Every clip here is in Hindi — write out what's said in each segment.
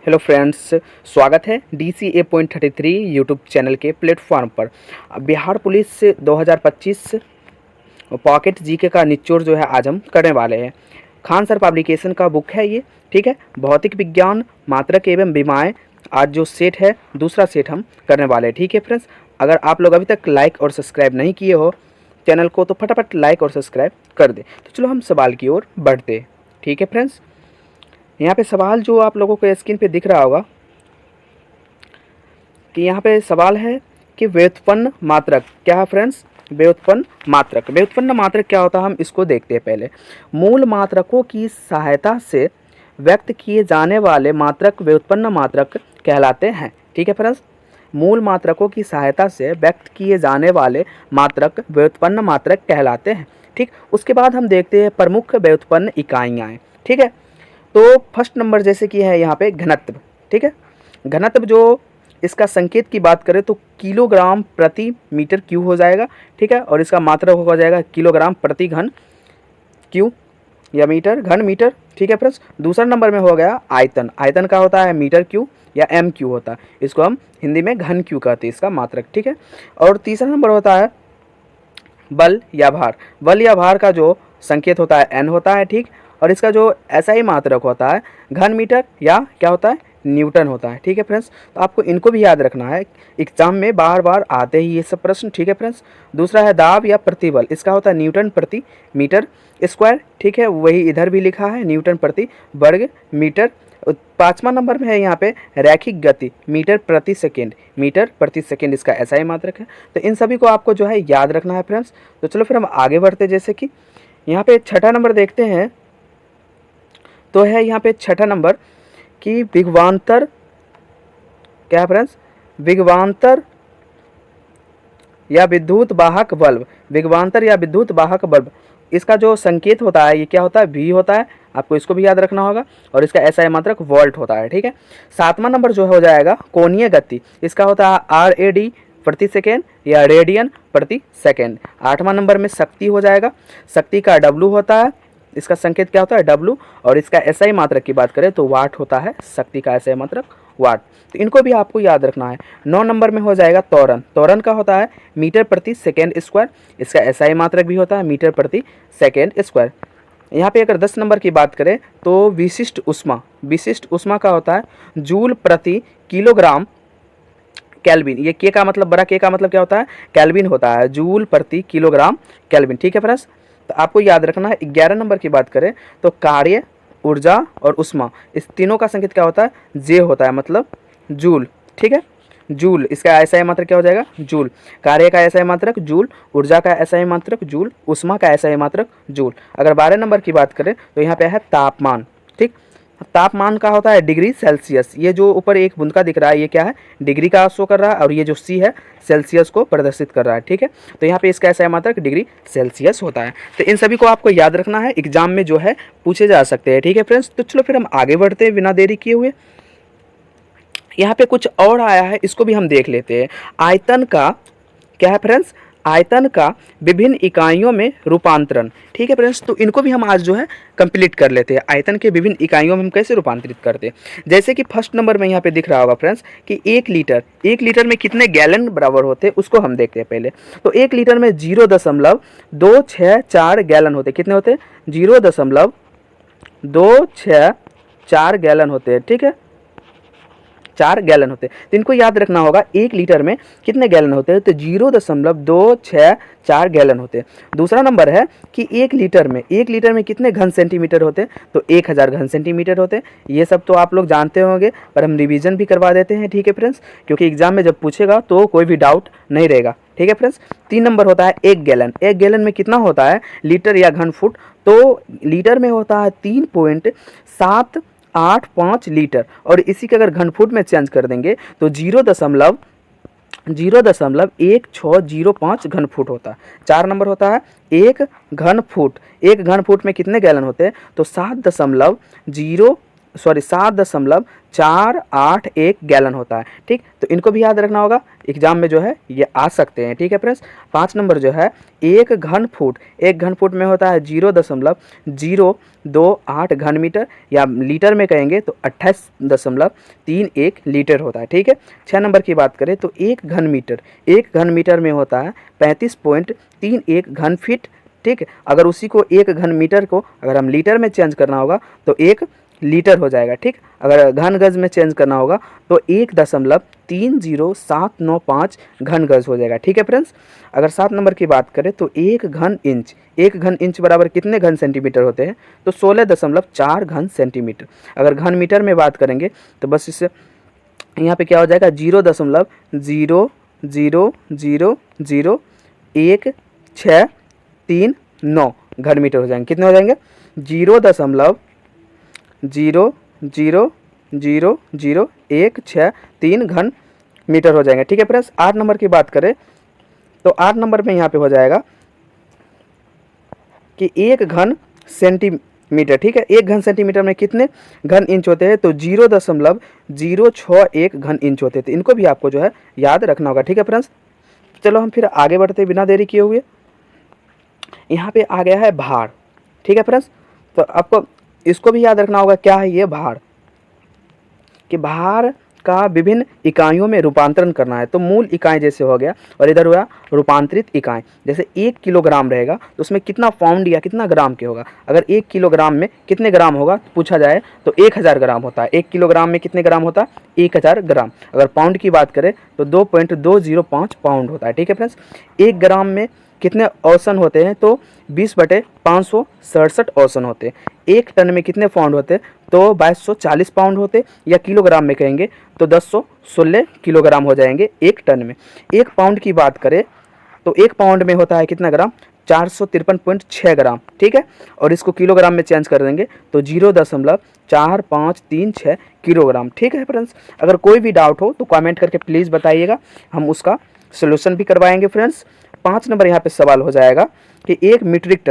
हेलो फ्रेंड्स, स्वागत है DCA.33 यूट्यूब चैनल के प्लेटफॉर्म पर। बिहार पुलिस 2025 पॉकेट जीके का निचोड़ जो है आज हम करने वाले हैं। खान सर पब्लिकेशन का बुक है ये, ठीक है। भौतिक विज्ञान, मात्रक एवं विमाएँ, आज जो सेट है दूसरा सेट हम करने वाले हैं, ठीक है फ्रेंड्स। अगर आप लोग अभी तक लाइक और सब्सक्राइब नहीं किए हो चैनल को तो फटाफट लाइक और सब्सक्राइब कर दे। तो चलो हम सवाल की ओर बढ़ते हैं, ठीक है फ्रेंड्स। यहाँ पे सवाल जो आप लोगों को स्क्रीन पे दिख रहा होगा कि यहाँ पे सवाल है कि व्युत्पन्न मात्रक क्या है फ्रेंड्स। व्युत्पन्न मात्रक क्या होता है, हम इसको देखते हैं पहले। मूल मात्रकों की सहायता से व्यक्त किए जाने वाले मात्रक व्युत्पन्न मात्रक कहलाते हैं, ठीक है फ्रेंड्स। मूल मात्रकों की सहायता से व्यक्त किए जाने वाले मात्रक व्युत्पन्न मात्रक कहलाते हैं, ठीक। उसके बाद हम देखते हैं प्रमुख व्युत्पन्न इकाइयाँ, ठीक है। तो फर्स्ट नंबर जैसे कि है यहाँ पे घनत्व, ठीक है। घनत्व जो इसका संकेत की बात करें तो किलोग्राम प्रति मीटर क्यू हो जाएगा, ठीक है। और इसका मात्रक हो जाएगा किलोग्राम प्रति घन क्यू या मीटर घन मीटर, ठीक है फ्रेंड्स। दूसरा नंबर में हो गया आयतन। आयतन का होता है मीटर क्यू या एम क्यू होता है, इसको हम हिंदी में घन क्यू कहते हैं इसका मात्रक, ठीक है। और तीसरा नंबर होता है बल या भार। बल या भार का जो संकेत होता है एन होता है, ठीक। और इसका जो SI मात्रक होता है घन मीटर या क्या होता है न्यूटन होता है, ठीक है फ्रेंड्स। तो आपको इनको भी याद रखना है, एग्जाम में बार बार आते ही ये सब प्रश्न, ठीक है फ्रेंड्स। दूसरा है दाब या प्रतिबल, इसका होता है न्यूटन प्रति मीटर स्क्वायर, ठीक है। वही इधर भी लिखा है न्यूटन प्रति वर्ग मीटर। पाँचवा नंबर में है यहाँ पे रैखिक गति, मीटर प्रति सेकेंड इसका SI मात्रक है। तो इन सभी को आपको जो है याद रखना है फ्रेंड्स। तो चलो फिर हम आगे बढ़ते, जैसे कि यहाँ पे छठा नंबर देखते हैं। तो है यहाँ पे छठा नंबर कि विभवांतर क्या है फ्रेंड्स, विभवांतर या विद्युत वाहक बल्ब। विभवांतर या विद्युत वाहक बल्ब, इसका जो संकेत होता है ये क्या होता है V होता है, आपको इसको भी याद रखना होगा। और इसका SI मात्रक वोल्ट होता है, ठीक है। सातवां नंबर जो हो जाएगा कोणीय गति, इसका होता है RAD प्रति सेकेंड या रेडियन प्रति सेकेंड। आठवां नंबर में शक्ति हो जाएगा, शक्ति का W होता है, इसका संकेत क्या होता है W। और इसका SI मात्रक की बात करें तो वाट होता है, शक्ति का SI मात्रक वाट। तो इनको भी आपको याद रखना है। 9 नंबर में हो जाएगा त्वरण। त्वरण का होता है मीटर प्रति सेकेंड स्क्वायर, इसका SI मात्रक भी होता है मीटर प्रति सेकेंड स्क्वायर। यहाँ पे अगर 10 नंबर की बात करें तो विशिष्ट ऊष्मा, विशिष्ट ऊष्मा का होता है जूल प्रति किलोग्राम केल्विन। ये के का मतलब, बड़ा के का मतलब क्या होता है केल्विन होता है, जूल प्रति किलोग्राम केल्विन, ठीक है फ्रेंड्स। तो आपको याद रखना है। 11 नंबर की बात करें तो कार्य, ऊर्जा और ऊष्मा, इस तीनों का संकेत क्या होता है जे होता है, मतलब जूल, ठीक है। जूल, इसका SI मात्रक क्या हो जाएगा जूल। कार्य का SI मात्रक जूल, ऊर्जा का SI मात्रक जूल, ऊष्मा का SI मात्रक जूल। अगर 12 नंबर की बात करें तो यहाँ पे है तापमान, ठीक। तापमान का होता है डिग्री सेल्सियस। ये जो ऊपर एक बूंद का दिख रहा है ये क्या है डिग्री का शो कर रहा है, और ये जो C है सेल्सियस को प्रदर्शित कर रहा है, ठीक है। तो यहाँ पे इसका SI मात्रक डिग्री सेल्सियस होता है। तो इन सभी को आपको याद रखना है, एग्जाम में जो है पूछे जा सकते हैं, ठीक है फ्रेंड्स। तो चलो फिर हम आगे बढ़ते हैं बिना देरी किए हुए। यहाँ पे कुछ और आया है, इसको भी हम देख लेते हैं। आयतन का क्या है फ्रेंड्स, आयतन का विभिन्न इकाइयों में रूपांतरण, ठीक है फ्रेंड्स। तो इनको भी हम आज जो है कंप्लीट कर लेते हैं। आयतन के विभिन्न इकाइयों में हम कैसे रूपांतरित करते हैं, जैसे कि फर्स्ट नंबर में यहाँ पे दिख रहा होगा फ्रेंड्स कि 1 लीटर में कितने गैलन बराबर होते हैं, उसको हम देखते हैं पहले। तो 1 लीटर में 0.264 गैलन होते हैं। कितने होते हैं 0.264 गैलन होते हैं, ठीक है, 4 गैलन होते हैं। तो इनको याद रखना होगा 1 लीटर में कितने गैलन होते हैं, तो 0.264 गैलन होते हैं। दूसरा नंबर है कि 1 लीटर में कितने घन सेंटीमीटर होते हैं, तो 1000 घन सेंटीमीटर होते हैं। ये सब तो आप लोग जानते होंगे, पर हम रिवीजन भी करवा देते हैं, ठीक है फ्रेंड्स, क्योंकि एग्जाम में जब पूछेगा तो कोई भी डाउट नहीं रहेगा, ठीक है फ्रेंड्स। 3 नंबर होता है 1 गैलन। 1 गैलन में कितना होता है लीटर या घन फुट, तो लीटर में होता है 3.785 लीटर। और इसी के अगर घन फुट में चेंज कर देंगे तो 0.1605 घन फुट होता है। 4 नंबर होता है 1 घन फुट। 1 घन फुट में कितने गैलन होते हैं, तो 7.0 7.481 गैलन होता है। ठीक, तो इनको भी याद रखना होगा, एग्जाम में जो है ये आ सकते हैं। ठीक है फ्रेंड्स। 5 नंबर जो है 1 घन फुट, 1 घन फुट में होता है 0.028 घन मीटर, या लीटर में कहेंगे तो 28.31 लीटर होता है। ठीक है। 6 नंबर की बात करें तो 1 घन मीटर, 1 घन मीटर में होता है 35.31 घन फीट। ठीक है। अगर उसी को 1 घन मीटर को अगर हम लीटर में चेंज करना होगा तो 1 लीटर हो जाएगा। ठीक, अगर घन गज में चेंज करना होगा तो 1.30795 घन गज हो जाएगा। ठीक है फ्रेंड्स। अगर 7 नंबर की बात करें तो 1 घन इंच, 1 घन इंच बराबर कितने घन सेंटीमीटर होते हैं, तो 16.4 घन सेंटीमीटर। अगर घन मीटर में बात करेंगे तो बस इससे यहाँ पे क्या हो जाएगा 0.0001639 घन मीटर हो जाएंगे। कितने हो जाएंगे 0.00016 घन मीटर हो जाएंगे। ठीक है फ्रेंड्स। 8 नंबर की बात करें तो 8 नंबर में यहाँ पे हो जाएगा कि 1 घन सेंटीमीटर। ठीक है, 1 घन सेंटीमीटर में कितने घन इंच होते हैं, तो 0.061 घन इंच होते थे। इनको भी आपको जो है याद रखना होगा। ठीक है फ्रेंड्स। चलो हम फिर आगे बढ़ते बिना देरी किए हुए। यहाँ पे आ गया है भार। ठीक है फ्रेंड्स। तो आपको इसको भी याद रखना होगा, क्या है ये भार, कि भार का विभिन्न इकाइयों में रूपांतरण करना है। तो मूल इकाई जैसे हो गया, और इधर हुआ रूपांतरित इकाई। जैसे 1 किलोग्राम रहेगा तो उसमें कितना पाउंड या कितना ग्राम के होगा। अगर 1 किलोग्राम में कितने ग्राम होगा पूछा जाए तो 1000 ग्राम होता है। 1 किलोग्राम में कितने ग्राम होता है, 1000 ग्राम। अगर पाउंड की बात करें तो 2.205 पाउंड होता है। ठीक है फ्रेंड्स। 1 ग्राम में कितने औसन होते हैं, तो 20/567 औसन होते हैं। 1 टन में कितने पाउंड होते हैं, तो 2240 पाउंड होते, या किलोग्राम में कहेंगे तो 1016 किलोग्राम हो जाएंगे 1 टन में। 1 पाउंड की बात करें तो 1 पाउंड में होता है कितना ग्राम, 453.6 ग्राम। ठीक है, और इसको किलोग्राम में चेंज कर देंगे तो 0.4536 किलोग्राम। ठीक है फ्रेंड्स। अगर कोई भी डाउट हो तो कमेंट करके प्लीज़ बताइएगा, हम उसका सोल्यूशन भी करवाएंगे फ्रेंड्स। 5 नंबर यहाँ पे सवाल हो जाएगा कि 1 मीट्रिक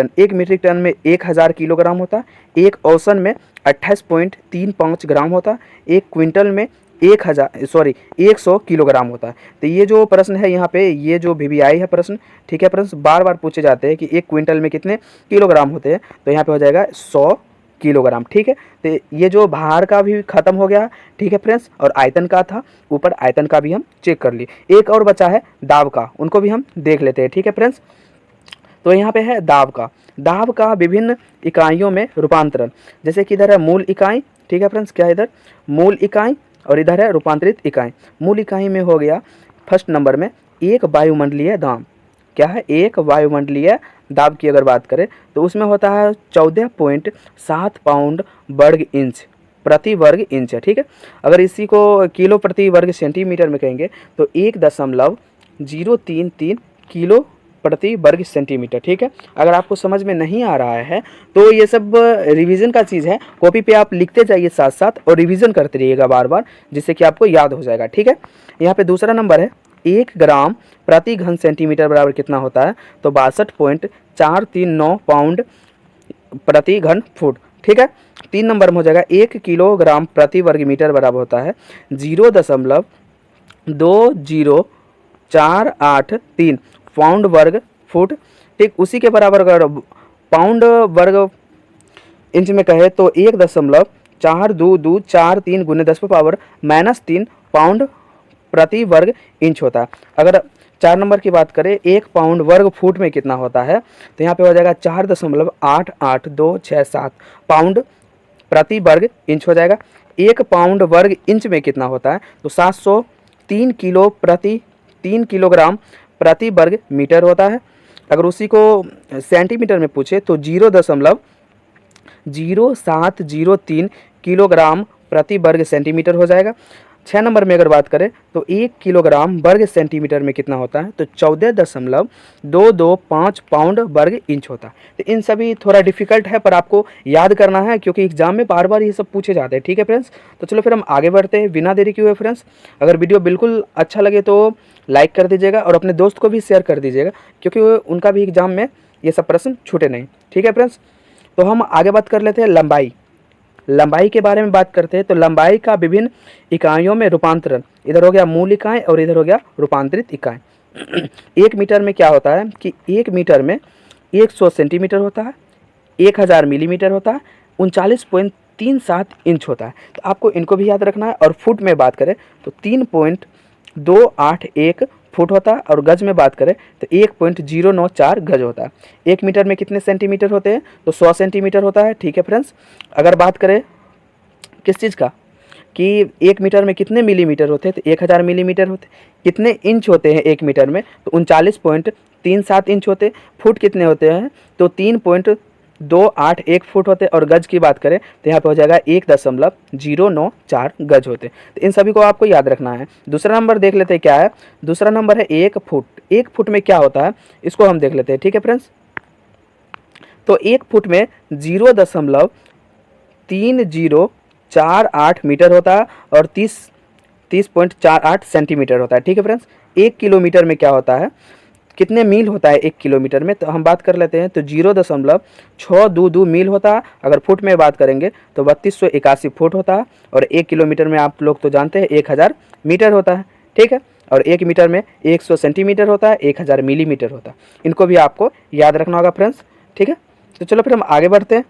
टन में 1000 किलोग्राम होता है। 1 औसन में 28.35 ग्राम होता है। 1 क्विंटल में 100 किलोग्राम होता है। तो ये जो प्रश्न है यहाँ पे, ये जो VVI है प्रश्न, ठीक है फ्रेंड्स, बार बार पूछे जाते हैं कि 1 क्विंटल में कितने किलोग्राम होते हैं, तो यहाँ पे हो जाएगा 100 किलोग्राम। ठीक है। तो ये जो भार का भी खत्म हो गया। ठीक है फ्रेंड्स। और आयतन का था, ऊपर आयतन का भी हम चेक कर लिए। एक और बचा है दाब का, उनको भी हम देख लेते हैं। ठीक है फ्रेंड्स। तो यहाँ पे है दाब का विभिन्न इकाइयों में रूपांतरण। जैसे कि इधर है मूल इकाई। ठीक है फ्रेंड्स, क्या है इधर मूल इकाई, और इधर है रूपांतरित इकाई। मूल इकाई में हो गया फर्स्ट नंबर में 1 वायुमंडलीय दाब। क्या है, 1 वायुमंडलीय दाब की अगर बात करें तो उसमें होता है 14.7 पाउंड वर्ग इंच प्रति वर्ग इंच है। ठीक है। अगर इसी को किलो प्रति वर्ग सेंटीमीटर में कहेंगे तो 1.033 किलो प्रति वर्ग सेंटीमीटर। ठीक है। अगर आपको समझ में नहीं आ रहा है तो ये सब रिवीजन का चीज़ है, कॉपी पे आप लिखते जाइए साथ साथ और रिवीजन करते रहिएगा बार बार, जिससे कि आपको याद हो जाएगा। ठीक है। यहाँ पे दूसरा नंबर है 1 ग्राम प्रति घन सेंटीमीटर बराबर कितना होता है, तो 62.439 पाउंड प्रति घन फुट। ठीक है। 3 नंबर में हो जाएगा 1 किलोग्राम प्रति वर्ग मीटर बराबर होता है 0.20483 पाउंड वर्ग फुट। ठीक, उसी के बराबर अगर पाउंड वर्ग इंच में कहे तो 1.424243 गुने 10⁻³ पाउंड प्रति वर्ग इंच होता है। अगर 4 नंबर की बात करें 1 पाउंड वर्ग फुट में कितना होता है, तो यहाँ पे हो जाएगा 4.88267 पाउंड प्रति वर्ग इंच हो जाएगा। 1 पाउंड वर्ग इंच में कितना होता है, तो 703 किलोग्राम प्रति वर्ग मीटर होता है। अगर उसी को सेंटीमीटर में पूछे तो 0.0703 किलोग्राम प्रति वर्ग सेंटीमीटर हो जाएगा। 6 नंबर में अगर बात करें तो 1 किलोग्राम वर्ग सेंटीमीटर में कितना होता है, तो 14.225 पाउंड वर्ग इंच होता है। तो इन सभी थोड़ा डिफिकल्ट है पर आपको याद करना है क्योंकि एग्जाम में बार बार ये सब पूछे जाते हैं। ठीक है फ्रेंड्स। तो चलो फिर हम आगे बढ़ते हैं बिना देरी किए हुए फ्रेंड्स। अगर वीडियो बिल्कुल अच्छा लगे तो लाइक कर दीजिएगा और अपने दोस्त को भी शेयर कर दीजिएगा क्योंकि उनका भी एग्जाम में ये सब प्रश्न छूटे नहीं। ठीक है फ्रेंड्स। तो हम आगे बात कर लेते हैं लंबाई। लंबाई के बारे में बात करते हैं तो लंबाई का विभिन्न इकाइयों में रूपांतरण, इधर हो गया मूल इकाई और इधर हो गया रूपांतरित इकाई। 1 मीटर में क्या होता है कि 1 मीटर में 100 सेंटीमीटर होता है, 1000 मिलीमीटर होता है, 39.37 इंच होता है। तो आपको इनको भी याद रखना है। और फुट में बात करें तो 3.281 फुट होता है और गज में बात करें तो 1.094 गज होता है। 1 मीटर में कितने सेंटीमीटर होते हैं तो 100 सेंटीमीटर होता है। ठीक है फ्रेंड्स, अगर बात करें किस चीज़ का कि 1 मीटर में कितने मिलीमीटर होते हैं तो 1000 मिलीमीटर होते हैं। कितने इंच होते हैं 1 मीटर में तो 39.37 इंच होते हैं। फुट कितने होते हैं तो 3.281 फुट होते हैं। और गज की बात करें तो यहाँ पे हो जाएगा 1.094 गज होते हैं। तो इन सभी को आपको याद रखना है। दूसरा नंबर देख लेते हैं क्या है। दूसरा नंबर है 1 फुट। 1 फुट में क्या होता है इसको हम देख लेते हैं। ठीक है फ्रेंड्स, तो 1 फुट में 0.3048 मीटर होता है और 30.48 सेंटीमीटर होता है। ठीक है फ्रेंड्स, 1 किलोमीटर में क्या होता है, कितने मील होता है 1 किलोमीटर में तो हम बात कर लेते हैं तो 0.622 मील होता है। अगर फुट में बात करेंगे तो 3281 फुट होता है। और 1 किलोमीटर में आप लोग तो जानते हैं 1000 मीटर होता है। ठीक है, और 1 मीटर में 100 सेंटीमीटर होता है, 1000 मिलीमीटर होता है। इनको भी आपको याद रखना होगा फ्रेंड्स। ठीक है, तो चलो फिर हम आगे बढ़ते हैं।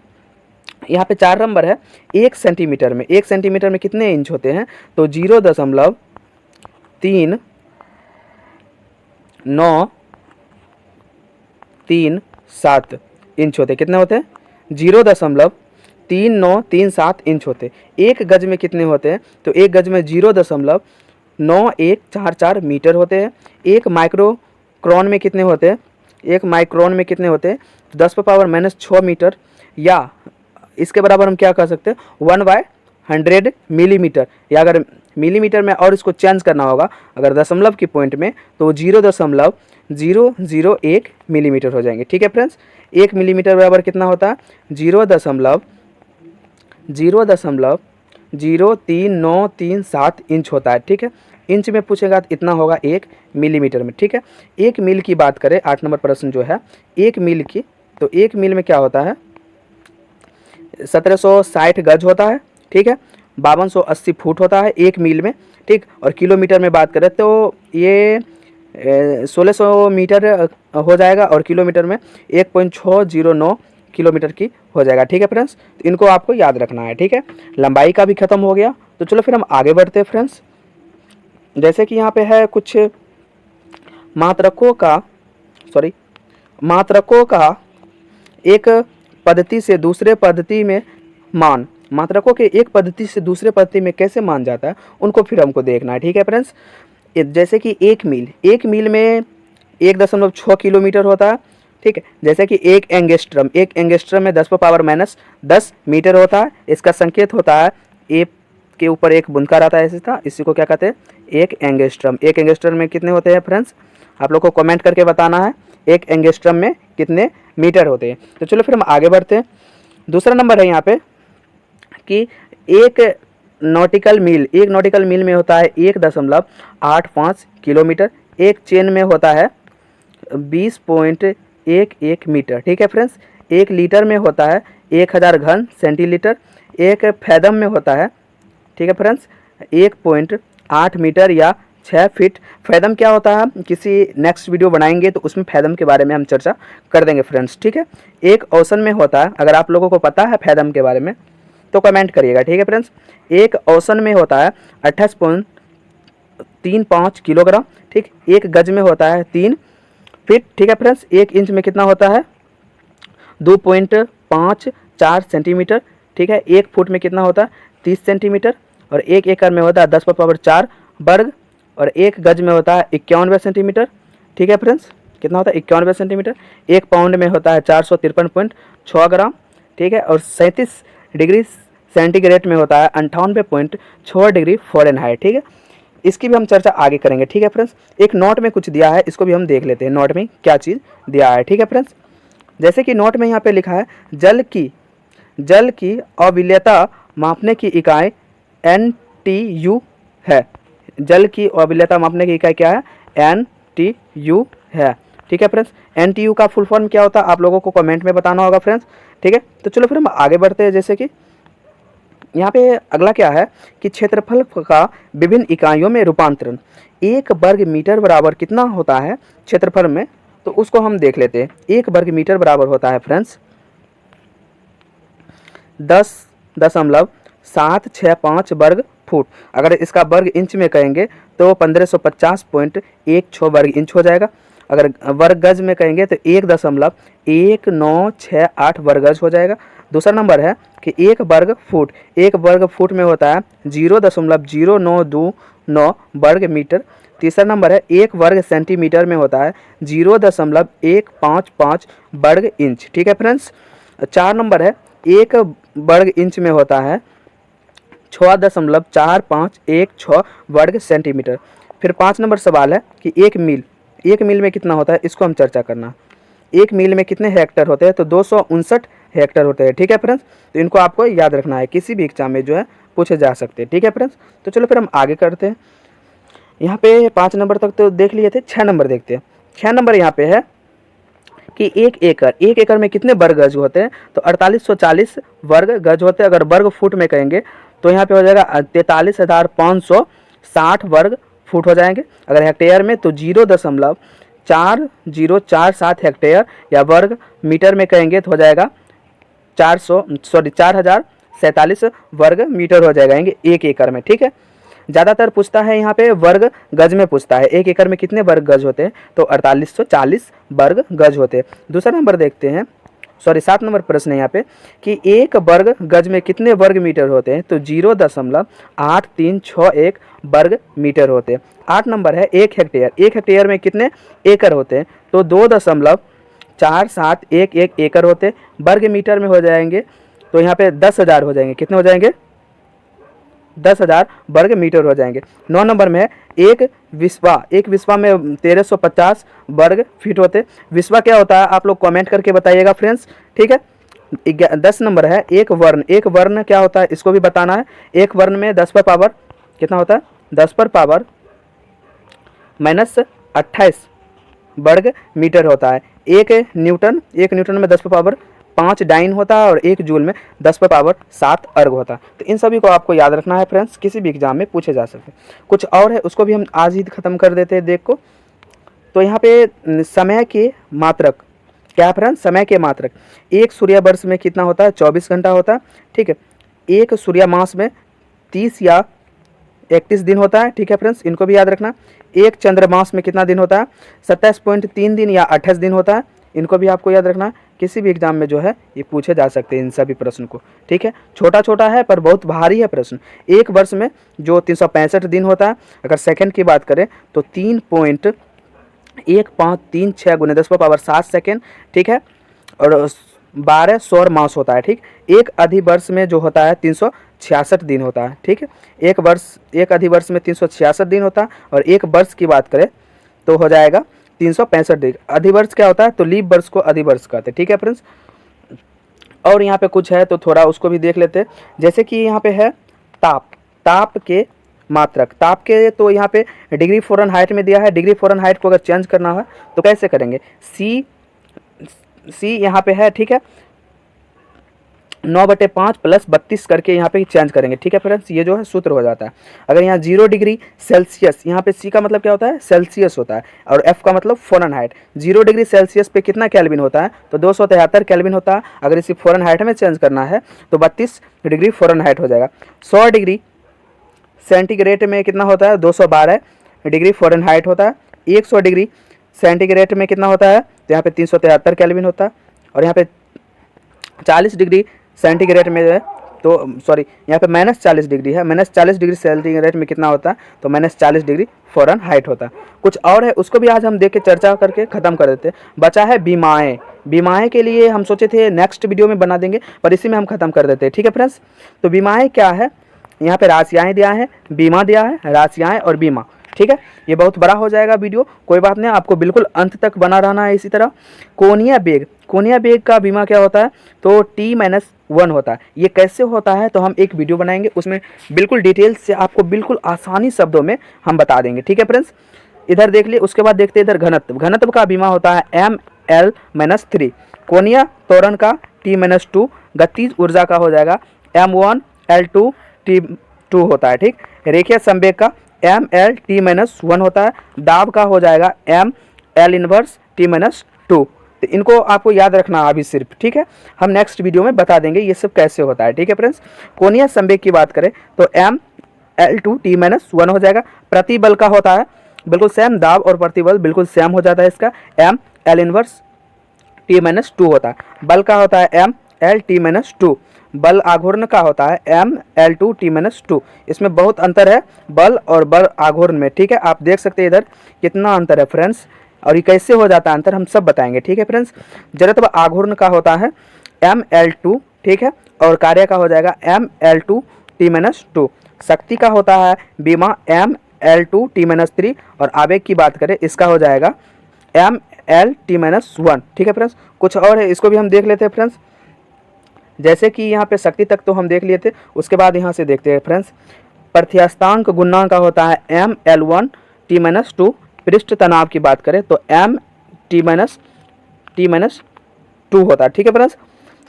यहाँ पे 4 नंबर है 1 सेंटीमीटर में। 1 सेंटीमीटर में कितने इंच होते हैं तो 0.3937 इंच होते। कितने होते हैं 0.3937 इंच होते। 1 गज में कितने होते हैं तो 1 गज में 0.9144 मीटर होते हैं। 1 माइक्रोक्रॉन में कितने होते हैं, 1 माइक्रोन में कितने होते हैं तो 10⁻⁻6 मीटर, या इसके बराबर हम क्या कर सकते हैं 1/100 मिलीमीटर। या अगर मिलीमीटर में और इसको चेंज करना होगा अगर दशमलव की पॉइंट में तो 0.001 मिलीमीटर हो जाएंगे। ठीक है फ्रेंड्स, 1 मिलीमीटर बराबर कितना होता है 0.03937 इंच होता है। ठीक है, इंच में पूछेगा तो इतना होगा 1 मिलीमीटर में। ठीक है, 1 मील की बात करें 8 नंबर प्रश्न जो है 1 मील की, तो 1 मील में क्या होता है 1760 गज होता है। ठीक है, 5280 फुट होता है 1 मील में। ठीक, और किलोमीटर में बात करें तो ये 1600 मीटर हो जाएगा और किलोमीटर में 1.609 किलोमीटर की हो जाएगा। ठीक है फ्रेंड्स, तो इनको आपको याद रखना है। ठीक है, लंबाई का भी खत्म हो गया। तो चलो फिर हम आगे बढ़ते हैं फ्रेंड्स। जैसे कि यहाँ पे है कुछ मात्रकों का एक पद्धति से दूसरे पद्धति में मान, मात्रकों के एक पद्धति से दूसरे पद्धति में कैसे मान जाता है उनको फिर हमको देखना है। ठीक है फ्रेंड्स, जैसे कि 1 मील में 1.6 किलोमीटर होता है। ठीक है, जैसे कि 1 एंगस्ट्रम में 10⁻⁻10 मीटर होता है। इसका संकेत होता है ए के ऊपर एक बुनकर आता है, ऐसे था, इसी को क्या कहते हैं 1 एंगस्ट्रम। 1 एंगस्ट्रम में कितने होते हैं फ्रेंड्स, आप लोग को कमेंट करके बताना है 1 एंगस्ट्रम में कितने मीटर होते हैं। तो चलो फिर हम आगे बढ़ते हैं। दूसरा नंबर है यहाँ पे कि 1 नॉटिकल मील में होता है 1.85 किलोमीटर। 1 चेन में होता है 20.11 मीटर। ठीक है फ्रेंड्स, 1 लीटर में होता है 1000 घन सेंटीलीटर। 1 फैदम में होता है, ठीक है फ्रेंड्स, 1.8 मीटर या 6 फीट। फैदम क्या होता है किसी नेक्स्ट वीडियो बनाएंगे तो उसमें फैदम के बारे में हम चर्चा कर देंगे फ्रेंड्स। ठीक है, 1 औसन में होता है, अगर आप लोगों को पता है फैदम के बारे में तो कमेंट करिएगा। ठीक है फ्रेंड्स, 1 औसन में होता है 28.35 किलोग्राम। ठीक, 1 गज में होता है 3 फीट। ठीक है फ्रेंड्स, 1 इंच में कितना होता है 2.54 सेंटीमीटर। ठीक है, 1 फुट में कितना होता है 30 सेंटीमीटर। और 1 एकड़ में होता है 10⁻⁴ वर्ग। और 1 गज में होता है 91 सेंटीमीटर। ठीक है फ्रेंड्स, कितना होता है 91 सेंटीमीटर। 1 पाउंड में होता है 453.6 ग्राम। ठीक है, और 37 डिग्री सेंटीग्रेड में होता है 98.6 डिग्री फ़ारेनहाइट। ठीक है, इसकी भी हम चर्चा आगे करेंगे। ठीक है फ्रेंड्स, एक नोट में कुछ दिया है, इसको भी हम देख लेते हैं नोट में क्या चीज़ दिया है। ठीक है फ्रेंड्स, जैसे कि नोट में यहाँ पे लिखा है जल की अविलयता मापने की इकाई NTU है। जल की अविलयता मापने की इकाई क्या है NTU है। ठीक है फ्रेंड्स, NTU का फुल फॉर्म क्या होता है आप लोगों को कमेंट में बताना होगा फ्रेंड्स। ठीक है, तो चलो फिर हम आगे बढ़ते हैं। जैसे कि यहाँ पे अगला क्या है कि क्षेत्रफल का विभिन्न इकाइयों में रूपांतरण। 1 वर्ग मीटर बराबर कितना होता है क्षेत्रफल में, तो उसको हम देख लेते हैं। 1 वर्ग मीटर बराबर होता है फ्रेंड्स 10.765 वर्ग फुट। अगर इसका वर्ग इंच में कहेंगे तो 1550.16 वर्ग इंच हो जाएगा। अगर वर्ग गज में कहेंगे तो 1.1968 वर्ग गज हो जाएगा। दूसरा नंबर है कि 1 वर्ग फुट में होता है 0.0929 वर्ग मीटर। तीसरा नंबर है 1 वर्ग सेंटीमीटर में होता है 0.155 वर्ग इंच। ठीक है फ्रेंड्स। 4 नंबर है 1 वर्ग इंच में होता है 6.4516 वर्ग सेंटीमीटर। फिर 5 नंबर सवाल है कि 1 मील में कितना होता है, इसको हम चर्चा करना। 1 मील में कितने हेक्टर होते हैं, तो 259 हेक्टर होते हैं। ठीक है फ्रेंड्स, तो इनको आपको याद रखना है, किसी भी एग्जाम में जो है पूछे जा सकते हैं। ठीक है फ्रेंड्स, तो चलो फिर हम आगे करते हैं। यहाँ पे 5 नंबर तक तो देख लिए थे, 6 नंबर देखते हैं। 6 नंबर यहाँ पे है कि 1 एकड़ में कितने वर्ग गज होते हैं, तो 4840 वर्ग गज होते हैं। अगर वर्ग फुट में कहेंगे तो यहाँ पे हो जाएगा 43,560 वर्ग फुट हो जाएंगे। अगर हेक्टेयर में तो 0.4047 हेक्टेयर, या वर्ग मीटर में कहेंगे तो हो जाएगा 4047 वर्ग मीटर हो जाएगा 1 एकड़ में। ठीक है, ज़्यादातर पूछता है यहाँ पे वर्ग गज में पूछता है। 1 एकड़ में कितने वर्ग गज होते हैं, तो 4840 वर्ग गज होते हैं। दूसरा नंबर देखते हैं, 7 नंबर प्रश्न है यहाँ पे कि 1 वर्ग गज में कितने वर्ग मीटर होते हैं, तो 0.8361 वर्ग मीटर होते हैं। 8 नंबर है 1 हेक्टेयर में कितने एकड़ होते हैं, तो 2.4711 एकड़ होते हैं। वर्ग मीटर में हो जाएंगे तो यहाँ पे 10,000 हो जाएंगे। कितने हो जाएंगे, 10,000 वर्ग मीटर हो जाएंगे। 9 नंबर में है एक विस्वा में 1350 वर्ग फीट होते। विस्वा क्या होता है आप लोग कमेंट करके बताइएगा फ्रेंड्स। ठीक है। 10 नंबर है एक वर्ण क्या होता है, इसको भी बताना है। एक वर्ण में 10 पर पावर कितना होता है, 10 पर पावर -28 वर्ग मीटर होता है। एक न्यूटन में 10 पर पावर 5 डाइन होता है, और 1 जूल में 10 पर पावर 7 अर्ग होता है। तो इन सभी को आपको याद रखना है फ्रेंड्स, किसी भी एग्जाम में पूछे जा सकते हैं। कुछ और है उसको भी हम आज ही खत्म कर देते हैं। देखो तो यहाँ पे समय के मात्रक क्या है फ्रेंड्स, समय के मात्रक। एक सूर्य वर्ष में कितना होता है, 24 घंटा होता है। ठीक है। एक सूर्य मास में 30 या 31 दिन होता है। ठीक है फ्रेंड्स, इनको भी याद रखना। एक चंद्रमास में कितना दिन होता है, 27.3 दिन या 28 दिन होता है। इनको भी आपको याद रखना। किसी भी एग्जाम में जो है ये पूछे जा सकते हैं इन सभी प्रश्न को। ठीक है, छोटा छोटा है पर बहुत भारी है प्रश्न। एक वर्ष में जो 365 दिन होता है, अगर सेकंड की बात करें तो 3.1536 × 10 पर पावर 7 सेकेंड। ठीक है, और 12 सौर मास होता है। ठीक, एक अधिवर्ष में जो होता है 366 दिन होता है। ठीक है, एक अधिवर्ष में 366 दिन होता है, और एक वर्ष की बात करें तो हो जाएगा 365 दिन। अधिवर्ष क्या होता है, तो लीप वर्ष को अधिवर्ष कहते हैं। ठीक है फ्रेंड्स, और यहाँ पे कुछ है तो थोड़ा उसको भी देख लेते हैं। जैसे कि यहाँ पे है ताप के मात्रक। ताप के तो यहाँ पे डिग्री फ़ारेनहाइट में दिया है। डिग्री फ़ारेनहाइट को अगर चेंज करना है तो कैसे करेंगे, सी यहाँ पे है। ठीक है, 9/5 + 32 करके यहाँ पे चेंज करेंगे। ठीक है फ्रेंड्स, ये जो है सूत्र हो जाता है। अगर यहाँ 0 डिग्री सेल्सियस, यहाँ पे सी का मतलब क्या होता है, सेल्सियस होता है, और एफ का मतलब फ़ारेनहाइट। 0 डिग्री सेल्सियस पे कितना केल्विन होता है, तो 273 केल्विन होता है। अगर इसी फ़ारेनहाइट में चेंज करना है तो 32 डिग्री फ़ारेनहाइट हो जाएगा। 100 डिग्री सेंटीग्रेड में कितना होता है, 212 डिग्री फ़ारेनहाइट होता है। 100 डिग्री सेंटीग्रेड में कितना होता है, तो यहाँ पे 373 केल्विन होता है। और यहाँ पे 40 डिग्री सेंटीग्रेड में है तो यहाँ पे -40 डिग्री है। -40 डिग्री सेंटीग्रेड में कितना होता है, तो -40 डिग्री फ़ारेनहाइट होता है। कुछ और है उसको भी आज हम देख के चर्चा करके ख़त्म कर देते हैं। बचा है बीमाएँ के लिए हम सोचे थे नेक्स्ट वीडियो में बना देंगे, पर इसी में हम ख़त्म कर देते हैं। ठीक है फ्रेंड्स, तो बीमाएँ क्या है, यहाँ पे राशियाँ दिया है, बीमा दिया है, राशियाँ और बीमा। ठीक है, ये बहुत बड़ा हो जाएगा वीडियो, कोई बात नहीं, आपको बिल्कुल अंत तक बना रहना है। इसी तरह कोनिया बेग का बीमा क्या होता है, तो T-1 होता है। ये कैसे होता है तो हम एक वीडियो बनाएंगे, उसमें बिल्कुल डिटेल्स से आपको बिल्कुल आसानी शब्दों में हम बता देंगे। ठीक है फ्रेंड्स, इधर देख लिए। उसके बाद देखते हैं इधर घनत्व का बीमा होता है ML-3। कोनिया त्वरण का T-2। गतिज ऊर्जा का हो जाएगा M1 L2T2 होता है। ठीक, रेखीय संवेग का MLT-1 होता है। दाब का हो जाएगा ML−T-2। तो इनको आपको याद रखना अभी सिर्फ, ठीक है। हम नेक्स्ट वीडियो में बता देंगे ये सब कैसे होता है, ठीक है फ्रेंड्स। कोणीय संवेग की बात करें तो ML2T-1 हो जाएगा। प्रतिबल का होता है बिल्कुल सेम, दाब और प्रतिबल बिल्कुल सेम हो जाता है इसका, ML−T-2 होता है। बल का होता है ML-T-2। बल आघूर्ण का होता है ML2T-2। इसमें बहुत अंतर है बल और बल आघूर्ण में, ठीक है। आप देख सकते हैं इधर कितना अंतर है फ्रेंड्स, और ये कैसे हो जाता है अंतर हम सब बताएंगे, ठीक है फ्रेंड्स। जड़त्व आघूर्ण का होता है ML2, ठीक है, और कार्य का हो जाएगा ML2T-2। शक्ति का होता है बीमा ML2T-3, और आवेग की बात करें इसका हो जाएगा ML-T-1, ठीक है फ्रेंड्स। कुछ और है, इसको भी हम देख लेते हैं फ्रेंड्स। जैसे कि यहाँ पे शक्ति तक तो हम देख लिए थे, उसके बाद यहाँ से देखते हैं फ्रेंड्स। प्रत्यास्थांक गुणांक का होता है ML1T-2। पृष्ठ तनाव की बात करें तो MT-2 होता है, ठीक है फ्रेंड्स।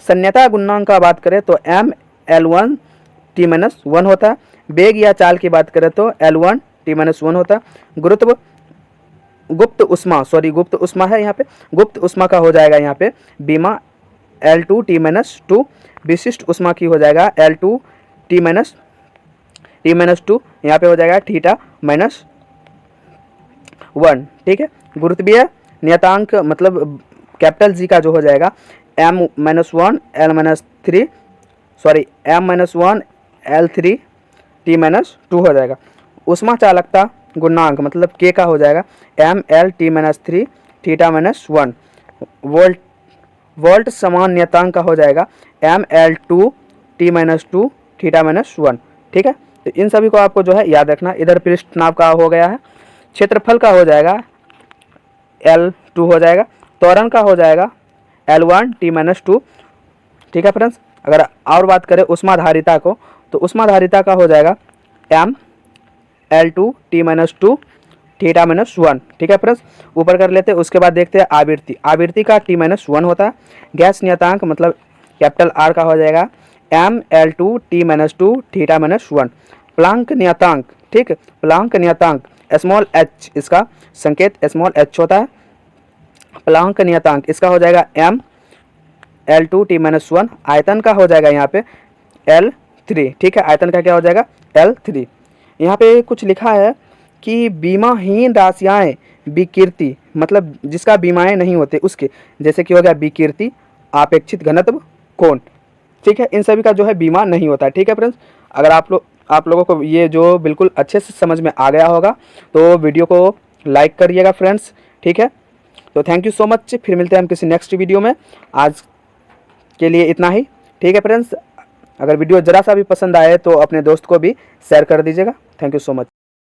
सन्यता गुणांक का बात करें तो ML1T-1 होता है। वेग या चाल की बात करें तो L1T-1 होता है। गुप्त उष्मा है यहाँ पे, गुप्त उष्मा का हो जाएगा यहाँ पे बीमा L2T-2। विशिष्ट उष्मा की हो जाएगा L2T-2, यहाँ पे हो जाएगा θ-1, ठीक है। गुरुत्वीय नियतांक मतलब कैपिटल G का जो हो जाएगा M-1 L-3 T-2 हो जाएगा। उष्मा चालकता गुणांक मतलब K का हो जाएगा ML-T-3 θ-1। वोल्ट समान नियतांक का हो जाएगा ML2T-2 θ-1, ठीक है। तो इन सभी को आपको जो है याद रखना। इधर पृष्ठ तनाव का हो गया है। क्षेत्रफल का हो जाएगा L2 हो जाएगा। त्वरण का हो जाएगा L1T-2, ठीक है फ्रेंड्स। अगर और बात करें उष्माधारिता को तो उष्माधारिता का हो जाएगा ML2T-2 θ-1, ठीक है फ्रेंड्स। ऊपर कर लेते हैं, उसके बाद देखते हैं आवृत्ति। आवृत्ति का T-1 होता है। गैस नियतांक मतलब कैपिटल R का हो जाएगा ML2T-2 θ-1। प्लांक नियतांक, ठीक, प्लांक नियतांक स्मॉल h, इसका संकेत स्मॉल h होता है। प्लांक नियतांक इसका हो जाएगा ML2T-1। आयतन का हो जाएगा यहाँ पे L3, ठीक है। आयतन का क्या हो जाएगा L3। यहाँ पे कुछ लिखा है कि बीमाहीन राशियाँ विकृति मतलब जिसका बीमाएँ नहीं होते उसके, जैसे कि हो गया विकृति, आपेक्षित घनत्व, कोण, ठीक है। इन सभी का जो है बीमा नहीं होता है, ठीक है फ्रेंड्स। अगर आप लोगों को ये जो बिल्कुल अच्छे से समझ में आ गया होगा तो वीडियो को लाइक करिएगा फ्रेंड्स, ठीक है। तो थैंक यू सो मच। फिर मिलते हैं हम किसी नेक्स्ट वीडियो में। आज के लिए इतना ही, ठीक है फ्रेंड्स। अगर वीडियो ज़रा सा भी पसंद आए तो अपने दोस्त को भी शेयर कर दीजिएगा। Thank you so much.